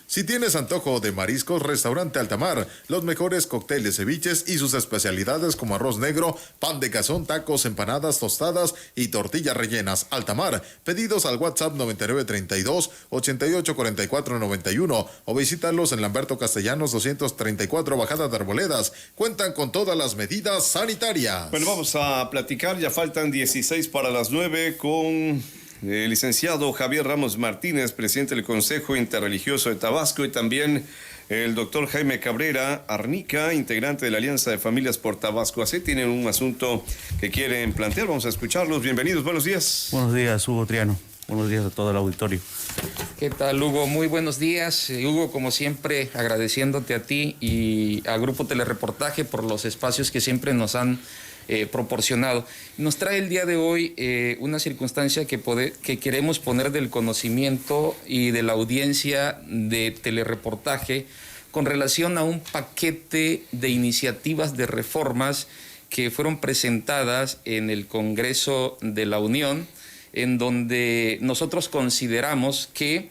Si tienes antojo de mariscos, Restaurante Altamar, los mejores cócteles, ceviches y sus especialidades como arroz negro, pan de cazón, tacos, empanadas, tostadas y tortillas rellenas. Altamar, pedidos al WhatsApp 9932-884491 o visítalos en Lamberto Castellanos 234, Bajada de Arboledas. Cuentan con todas las medidas sanitarias. Bueno, vamos a platicar, ya faltan 16 para las 9 con el licenciado Javier Ramos Martínez, presidente del Consejo Interreligioso de Tabasco, y también el doctor Jaime Cabrera Arnica, integrante de la Alianza de Familias por Tabasco. Así tienen un asunto que quieren plantear. Vamos a escucharlos. Bienvenidos, buenos días. Buenos días, Hugo Triano. Buenos días a todo el auditorio. ¿Qué tal, Hugo? Muy buenos días. Hugo, como siempre, agradeciéndote a ti y al Grupo Telereportaje por los espacios que siempre nos han proporcionado. Nos trae el día de hoy una circunstancia que queremos poner del conocimiento y de la audiencia de Telereportaje con relación a un paquete de iniciativas de reformas que fueron presentadas en el Congreso de la Unión, en donde nosotros consideramos que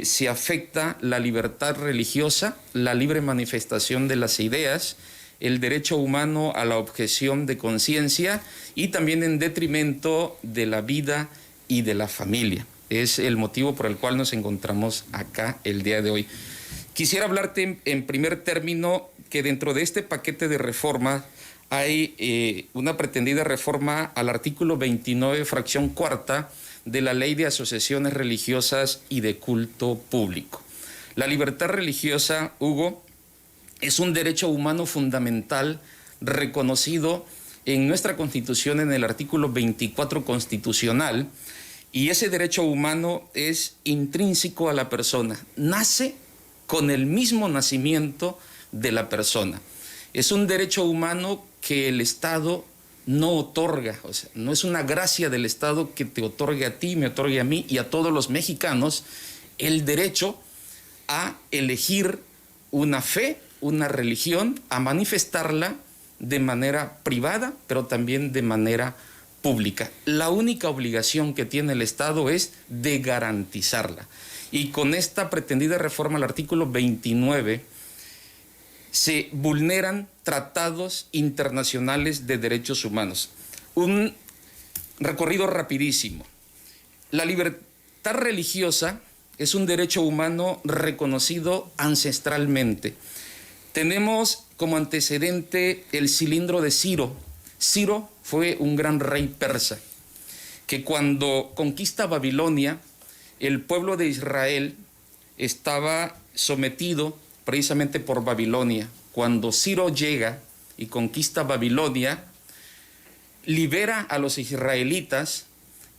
se afecta la libertad religiosa, la libre manifestación de las ideas, el derecho humano a la objeción de conciencia y también en detrimento de la vida y de la familia. Es el motivo por el cual nos encontramos acá el día de hoy. Quisiera hablarte en primer término que dentro de este paquete de reforma hay una pretendida reforma al artículo 29, fracción cuarta, de la Ley de Asociaciones Religiosas y de Culto Público. La libertad religiosa, Hugo, es un derecho humano fundamental reconocido en nuestra Constitución en el artículo 24 constitucional, y ese derecho humano es intrínseco a la persona, nace con el mismo nacimiento de la persona. Es un derecho humano que el Estado no otorga, o sea, no es una gracia del Estado que te otorgue a ti, me otorgue a mí y a todos los mexicanos el derecho a elegir una fe, una religión, a manifestarla de manera privada, pero también de manera pública. La única obligación que tiene el Estado es de garantizarla. Y con esta pretendida reforma al artículo 29 se vulneran tratados internacionales de derechos humanos. Un recorrido rapidísimo. La libertad religiosa es un derecho humano reconocido ancestralmente. Tenemos como antecedente el cilindro de Ciro. Ciro fue un gran rey persa que cuando conquista Babilonia, el pueblo de Israel estaba sometido precisamente por Babilonia. Cuando Ciro llega y conquista Babilonia, libera a los israelitas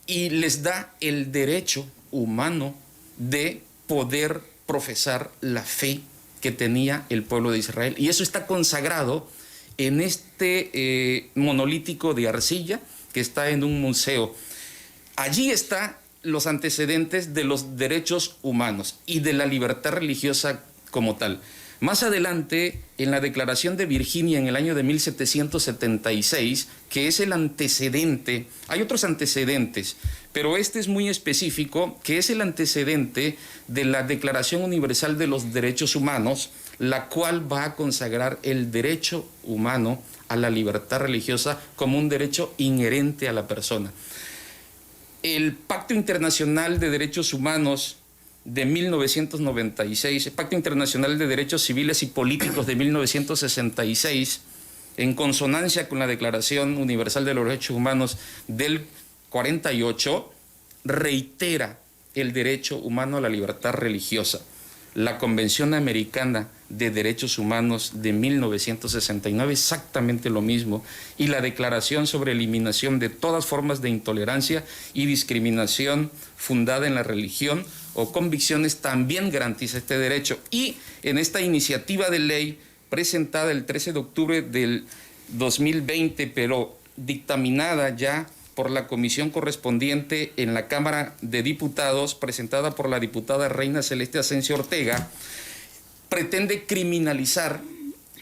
y les da el derecho humano de poder profesar la fe que tenía el pueblo de Israel. Y eso está consagrado en este monolítico de arcilla que está en un museo. Allí están los antecedentes de los derechos humanos y de la libertad religiosa como tal. Más adelante, en la Declaración de Virginia en el año de 1776, que es el antecedente, hay otros antecedentes, pero este es muy específico, que es el antecedente de la Declaración Universal de los Derechos Humanos, la cual va a consagrar el derecho humano a la libertad religiosa como un derecho inherente a la persona. El Pacto Internacional de Derechos Humanos de 1996, el Pacto Internacional de Derechos Civiles y Políticos de 1966, en consonancia con la Declaración Universal de los Derechos Humanos del 48, reitera el derecho humano a la libertad religiosa. La Convención Americana de Derechos Humanos de 1969, exactamente lo mismo, y la Declaración sobre Eliminación de todas formas de intolerancia y discriminación fundada en la religión o convicciones también garantiza este derecho. Y en esta iniciativa de ley presentada el 13 de octubre del 2020, pero dictaminada ya por la comisión correspondiente en la Cámara de Diputados, presentada por la diputada Reina Celeste Asensio Ortega, pretende criminalizar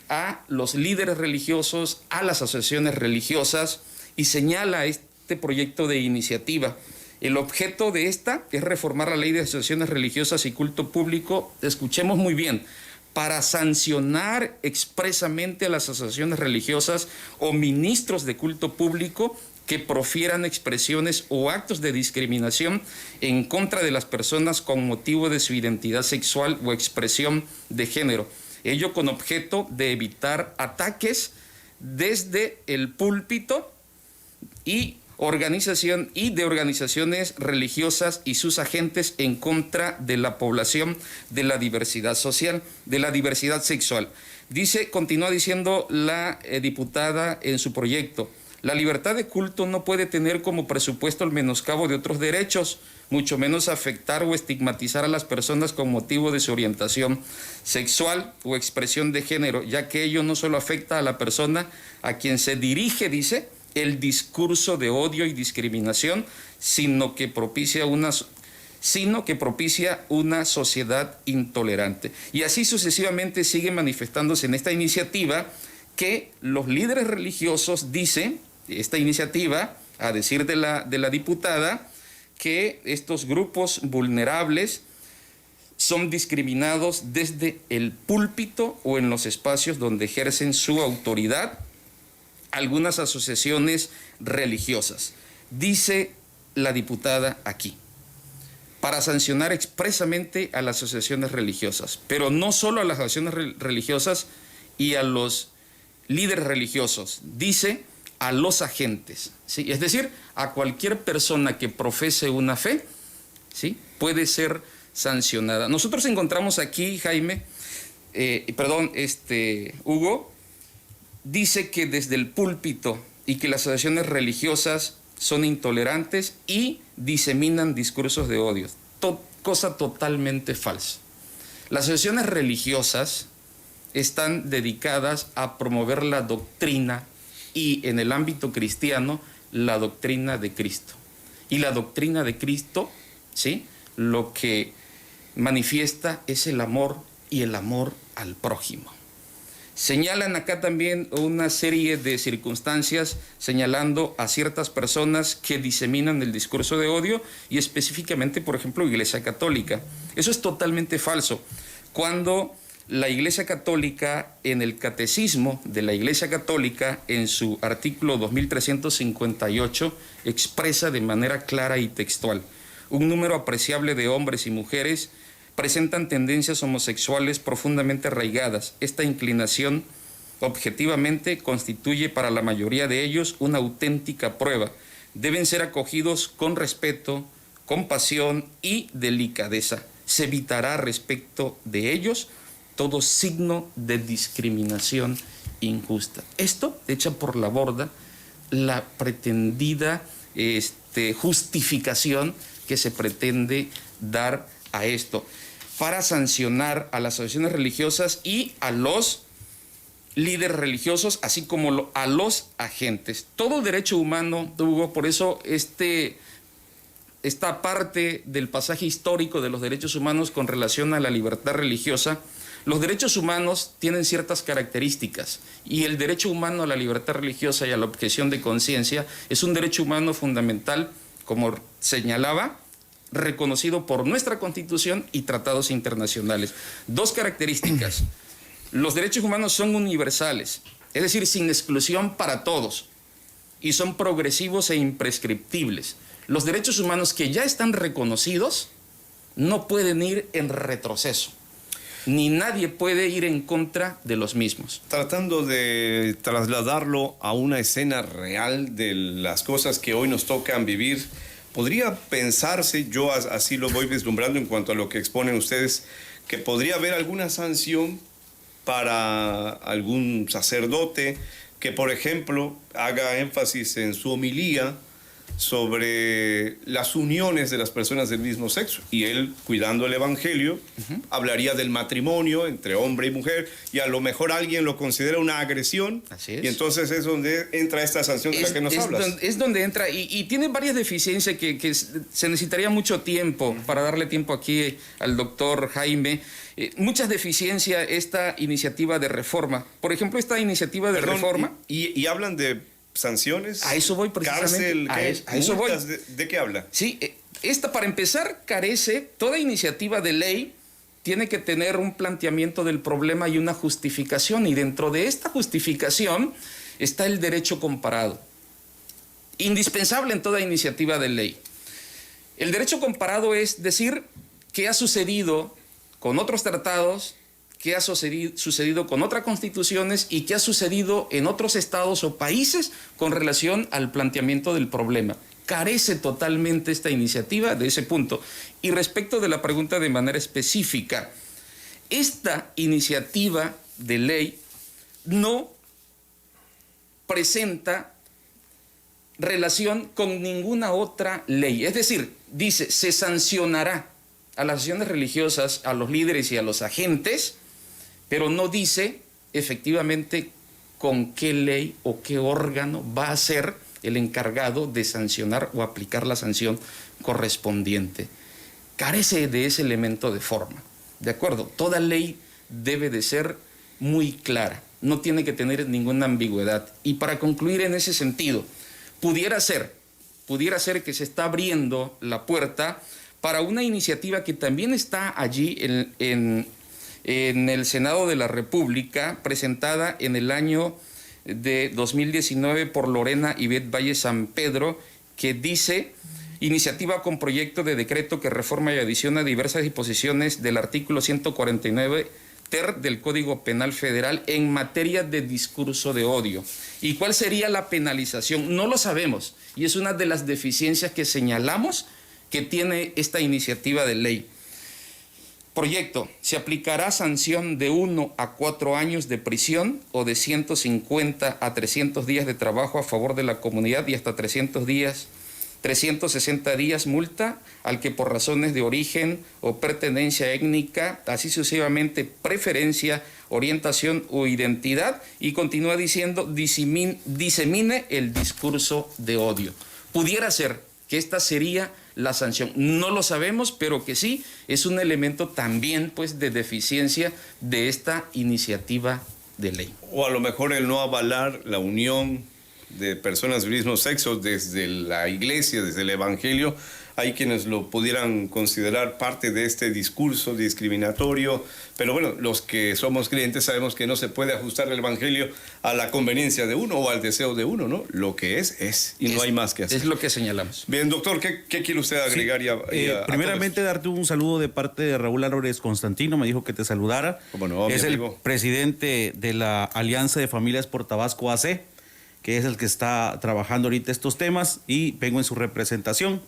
a los líderes religiosos, a las asociaciones religiosas, y señala este proyecto de iniciativa El objeto de esta es reformar la ley de asociaciones religiosas y culto público, escuchemos muy bien, para sancionar expresamente a las asociaciones religiosas o ministros de culto público que profieran expresiones o actos de discriminación en contra de las personas con motivo de su identidad sexual o expresión de género. Ello con objeto de evitar ataques desde el púlpito y de organizaciones religiosas y sus agentes en contra de la población, de la diversidad social, de la diversidad sexual. Continúa diciendo la diputada en su proyecto: la libertad de culto no puede tener como presupuesto el menoscabo de otros derechos, mucho menos afectar o estigmatizar a las personas con motivo de su orientación sexual o expresión de género, ya que ello no solo afecta a la persona a quien se dirige, dice, el discurso de odio y discriminación, sino que propicia una sociedad intolerante. Y así sucesivamente sigue manifestándose en esta iniciativa que los líderes religiosos dicen, esta iniciativa, a decir de la diputada, que estos grupos vulnerables son discriminados desde el púlpito o en los espacios donde ejercen su autoridad algunas asociaciones religiosas. Dice la diputada aquí, para sancionar expresamente a las asociaciones religiosas, pero no solo a las asociaciones religiosas y a los líderes religiosos, dice a los agentes, ¿sí? Es decir, a cualquier persona que profese una fe, ¿sí?, puede ser sancionada. Nosotros encontramos aquí, Hugo, dice que desde el púlpito y que las asociaciones religiosas son intolerantes y diseminan discursos de odio. Cosa totalmente falsa. Las asociaciones religiosas están dedicadas a promover la doctrina y, en el ámbito cristiano, la doctrina de Cristo. Y la doctrina de Cristo, ¿sí?, lo que manifiesta es el amor y el amor al prójimo. Señalan acá también una serie de circunstancias señalando a ciertas personas que diseminan el discurso de odio y específicamente, por ejemplo, Iglesia Católica. Eso es totalmente falso. Cuando la Iglesia Católica, en el Catecismo de la Iglesia Católica, en su artículo 2358, expresa de manera clara y textual: un número apreciable de hombres y mujeres presentan tendencias homosexuales profundamente arraigadas. Esta inclinación objetivamente constituye para la mayoría de ellos una auténtica prueba. Deben ser acogidos con respeto, compasión y delicadeza. Se evitará respecto de ellos todo signo de discriminación injusta. Esto echa por la borda la pretendida justificación que se pretende dar a esto, para sancionar a las asociaciones religiosas y a los líderes religiosos, así como a los agentes. Todo derecho humano, Hugo, por eso esta parte del pasaje histórico de los derechos humanos con relación a la libertad religiosa, los derechos humanos tienen ciertas características y el derecho humano a la libertad religiosa y a la objeción de conciencia es un derecho humano fundamental, como señalaba, reconocido por nuestra Constitución y tratados internacionales. Dos características: los derechos humanos son universales, es decir, sin exclusión para todos, y son progresivos e imprescriptibles. Los derechos humanos que ya están reconocidos no pueden ir en retroceso, ni nadie puede ir en contra de los mismos. Tratando de trasladarlo a una escena real de las cosas que hoy nos tocan vivir, ¿podría pensarse, yo así lo voy vislumbrando en cuanto a lo que exponen ustedes, que podría haber alguna sanción para algún sacerdote que, por ejemplo, haga énfasis en su homilía sobre las uniones de las personas del mismo sexo? Y él, cuidando el evangelio, hablaría del matrimonio entre hombre y mujer, y a lo mejor alguien lo considera una agresión. Así es. Y entonces es donde entra esta sanción de la que nos hablas. Es donde entra, y tiene varias deficiencias que se necesitaría mucho tiempo para darle tiempo aquí al doctor Jaime. Muchas deficiencias esta iniciativa de reforma. Por ejemplo, esta iniciativa de reforma. Y hablan de sanciones. A eso voy precisamente. Cárcel, a eso voy. ¿De qué habla? Sí, Esta, para empezar, toda iniciativa de ley tiene que tener un planteamiento del problema y una justificación, y dentro de esta justificación está el derecho comparado, indispensable en toda iniciativa de ley. El derecho comparado es decir qué ha sucedido con otros tratados, qué ha sucedido con otras constituciones y qué ha sucedido en otros estados o países con relación al planteamiento del problema. Carece totalmente esta iniciativa de ese punto. Y respecto de la pregunta de manera específica, esta iniciativa de ley no presenta relación con ninguna otra ley. Es decir, dice, se sancionará a las asociaciones religiosas, a los líderes y a los agentes, pero no dice efectivamente con qué ley o qué órgano va a ser el encargado de sancionar o aplicar la sanción correspondiente. Carece de ese elemento de forma. ¿De acuerdo? Toda ley debe de ser muy clara, no tiene que tener ninguna ambigüedad. Y para concluir en ese sentido, pudiera ser que se está abriendo la puerta para una iniciativa que también está allí en el Senado de la República, presentada en el año de 2019 por Lorena Ivette Valle San Pedro, que dice: iniciativa con proyecto de decreto que reforma y adiciona diversas disposiciones del artículo 149 ter del Código Penal Federal en materia de discurso de odio. ¿Y cuál sería la penalización? No lo sabemos, y es una de las deficiencias que señalamos que tiene esta iniciativa de ley. Proyecto: se aplicará sanción de 1 a 4 años de prisión o de 150 a 300 días de trabajo a favor de la comunidad y hasta 360 días multa al que por razones de origen o pertenencia étnica, así sucesivamente, preferencia, orientación o identidad, y continúa diciendo, disemine el discurso de odio. Pudiera ser que esta sería la sanción. No lo sabemos, pero que sí es un elemento también, pues, de deficiencia de esta iniciativa de ley. O a lo mejor el no avalar la unión de personas del mismo sexo desde la iglesia, desde el evangelio. Hay quienes lo pudieran considerar parte de este discurso discriminatorio, pero bueno, los que somos creyentes sabemos que no se puede ajustar el evangelio a la conveniencia de uno o al deseo de uno, ¿no? Lo que es, y no hay más que hacer. Es lo que señalamos. Bien, doctor, ¿qué quiere usted agregar? Sí, primeramente, darte un saludo de parte de Raúl Álvarez Constantino, me dijo que te saludara. ¿Cómo no, es el presidente de la Alianza de Familias por Tabasco AC, que es el que está trabajando ahorita estos temas, y vengo en su representación.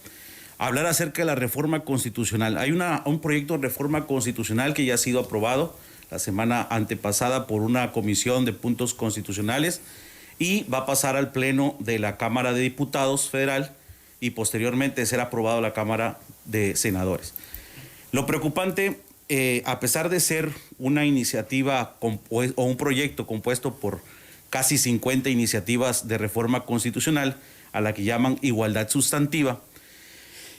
Hablar acerca de la reforma constitucional. Hay un proyecto de reforma constitucional que ya ha sido aprobado la semana antepasada por una comisión de puntos constitucionales y va a pasar al pleno de la Cámara de Diputados Federal y posteriormente ser aprobado a la Cámara de Senadores. Lo preocupante, a pesar de ser una iniciativa o un proyecto compuesto por casi 50 iniciativas de reforma constitucional, a la que llaman igualdad sustantiva,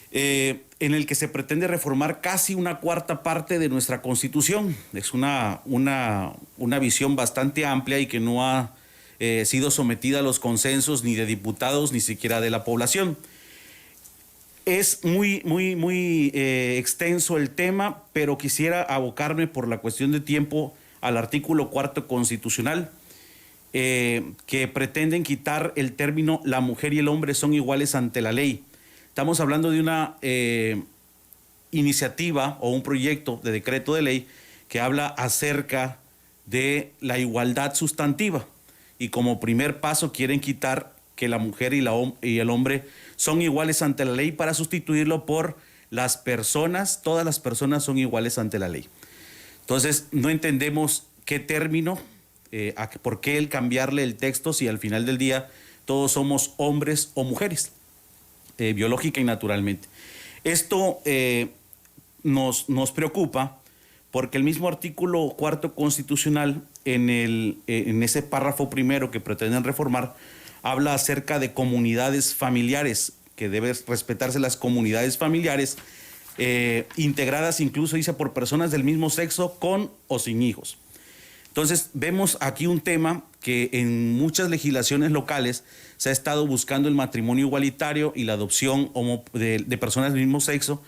en el que se pretende reformar casi una cuarta parte de nuestra Constitución. Es una visión bastante amplia y que no ha sido sometida a los consensos ni de diputados ni siquiera de la población. Es muy extenso el tema, pero quisiera abocarme por la cuestión de tiempo al artículo 4 constitucional, que pretenden quitar el término la mujer y el hombre son iguales ante la ley. Estamos hablando de una iniciativa o un proyecto de decreto de ley que habla acerca de la igualdad sustantiva, y como primer paso quieren quitar que la mujer y el hombre son iguales ante la ley para sustituirlo por las personas, todas las personas son iguales ante la ley. Entonces no entendemos qué término, por qué el cambiarle el texto si al final del día todos somos hombres o mujeres. Biológica y naturalmente. Esto nos preocupa porque el mismo artículo 4 constitucional, en ese párrafo primero que pretenden reformar, habla acerca de comunidades familiares, que deben respetarse las comunidades familiares, integradas incluso, dice, por personas del mismo sexo con o sin hijos. Entonces, vemos aquí un tema que en muchas legislaciones locales se ha estado buscando el matrimonio igualitario y la adopción de personas del mismo sexo,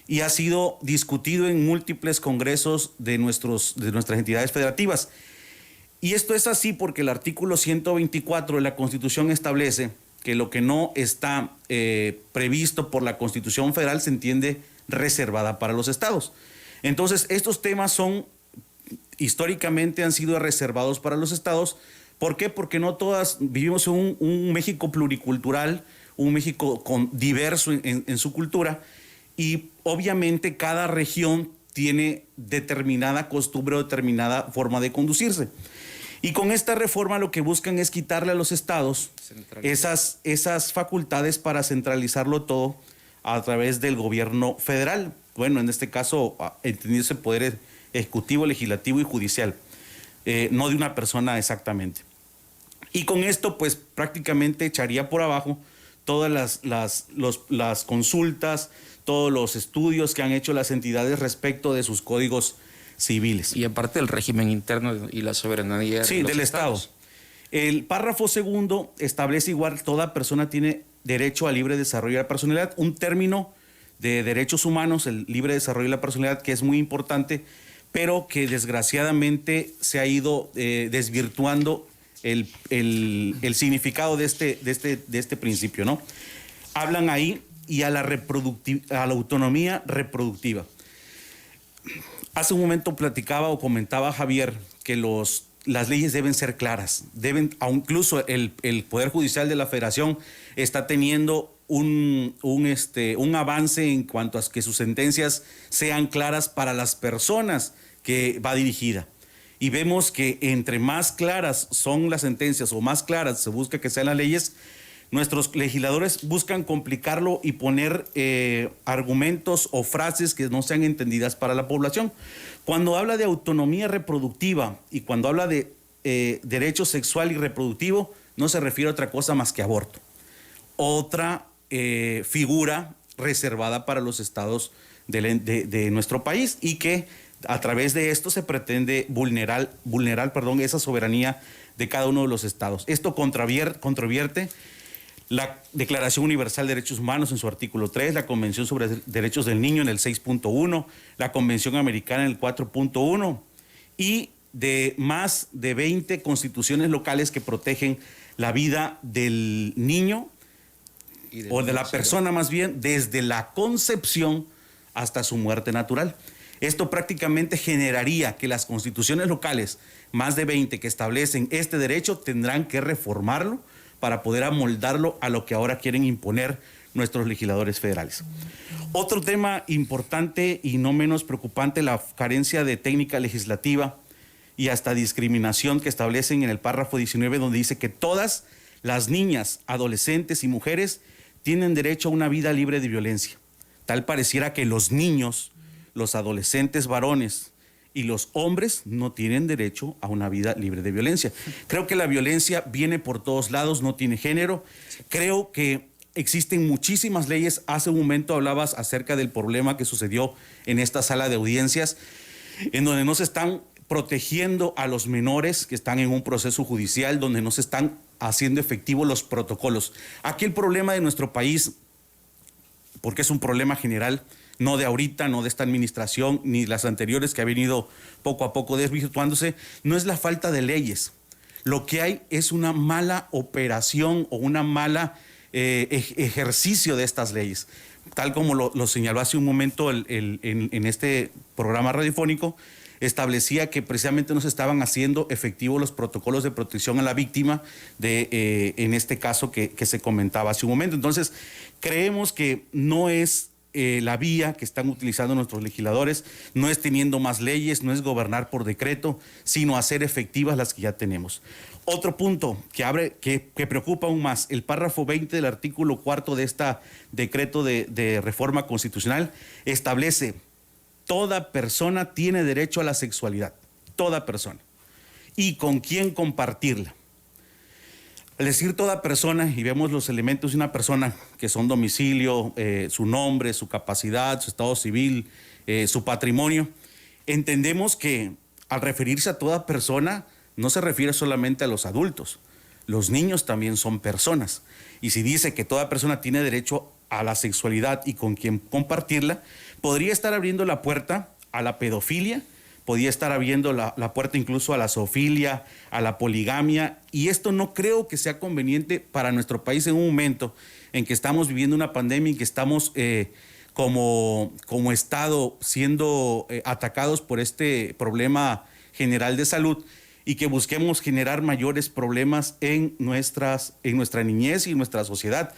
y ha sido discutido en múltiples congresos de nuestras entidades federativas. Y esto es así porque el artículo 124 de la Constitución establece que lo que no está previsto por la Constitución Federal se entiende reservada para los estados. Entonces, estos temas históricamente han sido reservados para los estados. ¿Por qué? Porque no todas vivimos en un México pluricultural, un México diverso en su cultura, y obviamente cada región tiene determinada costumbre o determinada forma de conducirse. Y con esta reforma lo que buscan es quitarle a los estados esas facultades para centralizarlo todo a través del gobierno federal. Bueno, en este caso, entendiéndose poder ejecutivo, legislativo y judicial, no de una persona exactamente. Y con esto, pues prácticamente echaría por abajo todas las consultas, todos los estudios que han hecho las entidades respecto de sus códigos civiles. Y aparte del régimen interno y la soberanía del Estado. El párrafo segundo establece igual: toda persona tiene derecho al libre desarrollo de la personalidad, un término de derechos humanos, el libre desarrollo de la personalidad, que es muy importante, pero que desgraciadamente se ha ido desvirtuando el significado de este principio, ¿no? Hablan ahí y a la autonomía reproductiva. Hace un momento platicaba o comentaba Javier que las leyes deben ser claras. Incluso el Poder Judicial de la Federación está teniendo un avance en cuanto a que sus sentencias sean claras para las personas que va dirigida. Y vemos que entre más claras son las sentencias o más claras se busca que sean las leyes, nuestros legisladores buscan complicarlo y poner argumentos o frases que no sean entendidas para la población. Cuando habla de autonomía reproductiva y cuando habla de derecho sexual y reproductivo, no se refiere a otra cosa más que aborto. Otra figura reservada para los estados de nuestro país, y que a través de esto se pretende vulnerar esa soberanía de cada uno de los estados. Esto controvierte la Declaración Universal de Derechos Humanos en su artículo 3, la Convención sobre Derechos del Niño en el 6.1, la Convención Americana en el 4.1 y de más de 20 constituciones locales que protegen la vida del niño o de la persona más bien desde la concepción hasta su muerte natural. Esto prácticamente generaría que las constituciones locales, más de 20 que establecen este derecho, tendrán que reformarlo para poder amoldarlo a lo que ahora quieren imponer nuestros legisladores federales. Otro tema importante y no menos preocupante, la carencia de técnica legislativa y hasta discriminación que establecen en el párrafo 19, donde dice que todas las niñas, adolescentes y mujeres tienen derecho a una vida libre de violencia. Tal pareciera que los niños, los adolescentes varones y los hombres no tienen derecho a una vida libre de violencia. Creo que la violencia viene por todos lados, no tiene género. Creo que existen muchísimas leyes. Hace un momento hablabas acerca del problema que sucedió en esta sala de audiencias, en donde no se están protegiendo a los menores que están en un proceso judicial, donde no se están haciendo efectivos los protocolos. Aquí el problema de nuestro país, porque es un problema general, no de ahorita, no de esta administración, ni las anteriores que ha venido poco a poco desvirtuándose, no es la falta de leyes. Lo que hay es una mala operación o una mala ejercicio de estas leyes. Tal como lo señaló hace un momento en este programa radiofónico, establecía que precisamente no se estaban haciendo efectivos los protocolos de protección a la víctima en este caso que se comentaba hace un momento. Entonces, creemos que no es la vía que están utilizando nuestros legisladores, no es teniendo más leyes, no es gobernar por decreto, sino hacer efectivas las que ya tenemos. Otro punto que preocupa aún más, el párrafo 20 del artículo 4 de este decreto de reforma constitucional establece: toda persona tiene derecho a la sexualidad, toda persona, y con quién compartirla. Al decir toda persona, y vemos los elementos de una persona, que son domicilio, su nombre, su capacidad, su estado civil, su patrimonio, entendemos que al referirse a toda persona, no se refiere solamente a los adultos. Los niños también son personas. Y si dice que toda persona tiene derecho a la sexualidad y con quien compartirla, podría estar abriendo la puerta a la pedofilia, podría estar abriendo la puerta incluso a la zoofilia, a la poligamia, y esto no creo que sea conveniente para nuestro país en un momento en que estamos viviendo una pandemia y que estamos como Estado siendo atacados por este problema general de salud, y que busquemos generar mayores problemas en nuestra niñez y en nuestra sociedad.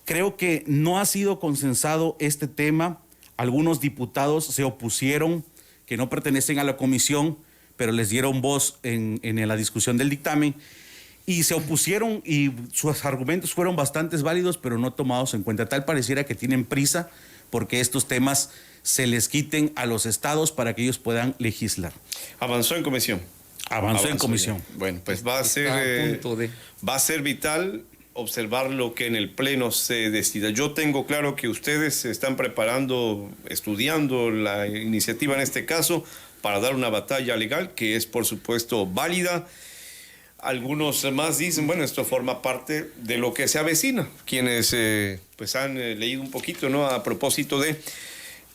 Creo que no ha sido consensado este tema. Algunos diputados se opusieron, que no pertenecen a la comisión, pero les dieron voz en la discusión del dictamen, y se opusieron y sus argumentos fueron bastante válidos, pero no tomados en cuenta. Tal pareciera que tienen prisa porque estos temas se les quiten a los estados para que ellos puedan legislar. Avanzó en comisión. Avanzó en comisión. Ya. Bueno, pues va a ser vital observar lo que en el Pleno se decida. Yo tengo claro que ustedes se están preparando, estudiando la iniciativa en este caso para dar una batalla legal que es por supuesto válida. Algunos más dicen, bueno, esto forma parte de lo que se avecina. Quienes pues han leído un poquito, ¿no? A propósito de...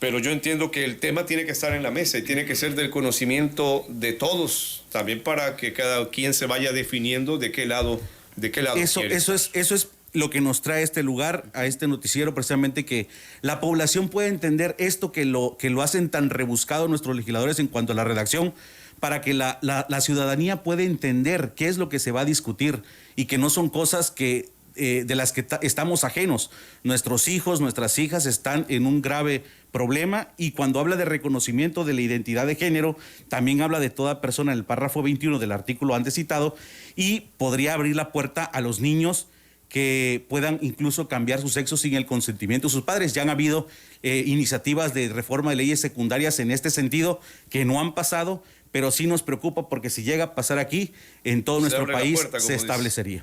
Pero yo entiendo que el tema tiene que estar en la mesa y tiene que ser del conocimiento de todos, también para que cada quien se vaya definiendo de qué lado quiere. Eso es lo que nos trae este lugar, a este noticiero, precisamente que la población pueda entender esto que lo hacen tan rebuscado nuestros legisladores en cuanto a la redacción, para que la ciudadanía pueda entender qué es lo que se va a discutir y que no son cosas que de las que estamos ajenos. Nuestros hijos, nuestras hijas están en un grave problema, y cuando habla de reconocimiento de la identidad de género, también habla de toda persona en el párrafo 21 del artículo antes citado, y podría abrir la puerta a los niños que puedan incluso cambiar su sexo sin el consentimiento de sus padres. Ya han habido iniciativas de reforma de leyes secundarias en este sentido que no han pasado, pero sí nos preocupa porque si llega a pasar aquí, en todo nuestro país se establecería.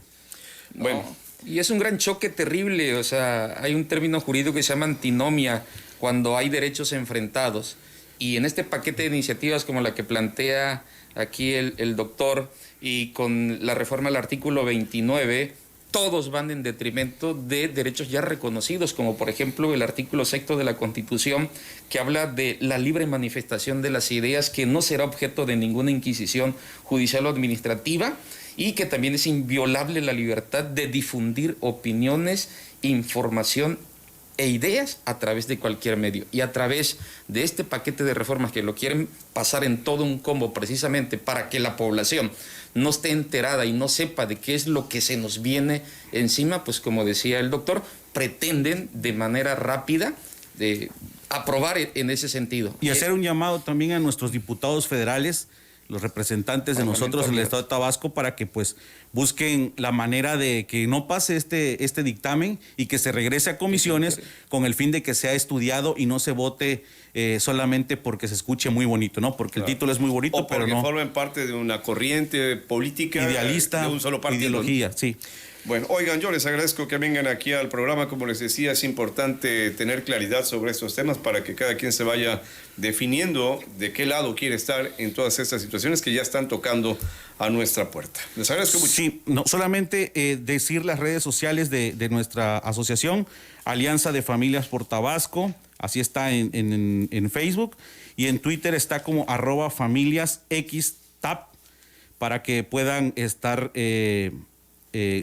Bueno. Y es un gran choque terrible, o sea, hay un término jurídico que se llama antinomia cuando hay derechos enfrentados. Y en este paquete de iniciativas como la que plantea aquí el doctor, y con la reforma del artículo 29, todos van en detrimento de derechos ya reconocidos, como por ejemplo el artículo 6 de la Constitución, que habla de la libre manifestación de las ideas, que no será objeto de ninguna inquisición judicial o administrativa, y que también es inviolable la libertad de difundir opiniones, información e ideas a través de cualquier medio. Y a través de este paquete de reformas que lo quieren pasar en todo un combo precisamente para que la población no esté enterada y no sepa de qué es lo que se nos viene encima, pues como decía el doctor, pretenden de manera rápida aprobar en ese sentido. Y hacer un llamado también a nuestros diputados federales, los representantes de nosotros en el estado de Tabasco, para que pues busquen la manera de que no pase este dictamen y que se regrese a comisiones con el fin de que sea estudiado y no se vote solamente porque se escuche muy bonito, ¿no? Porque el título es muy bonito, pero no. Formen parte de una corriente política idealista, de un solo partido. Ideología, sí. Bueno, oigan, yo les agradezco que vengan aquí al programa. Como les decía, es importante tener claridad sobre estos temas para que cada quien se vaya definiendo de qué lado quiere estar en todas estas situaciones que ya están tocando a nuestra puerta. Les agradezco mucho. Sí, no, solamente decir las redes sociales de nuestra asociación, Alianza de Familias por Tabasco, así está en Facebook, y en Twitter está como @familiasxtap, para que puedan estar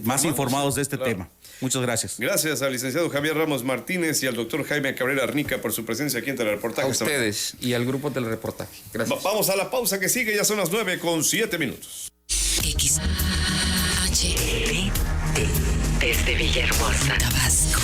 más informados de este tema. Muchas gracias. Gracias al licenciado Javier Ramos Martínez y al doctor Jaime Cabrera Arnica por su presencia aquí en Telereportaje. A ustedes y al grupo Telereportaje. Gracias. Vamos a la pausa que sigue, ya son las 9:07. XHT desde Villahermosa, Tabasco.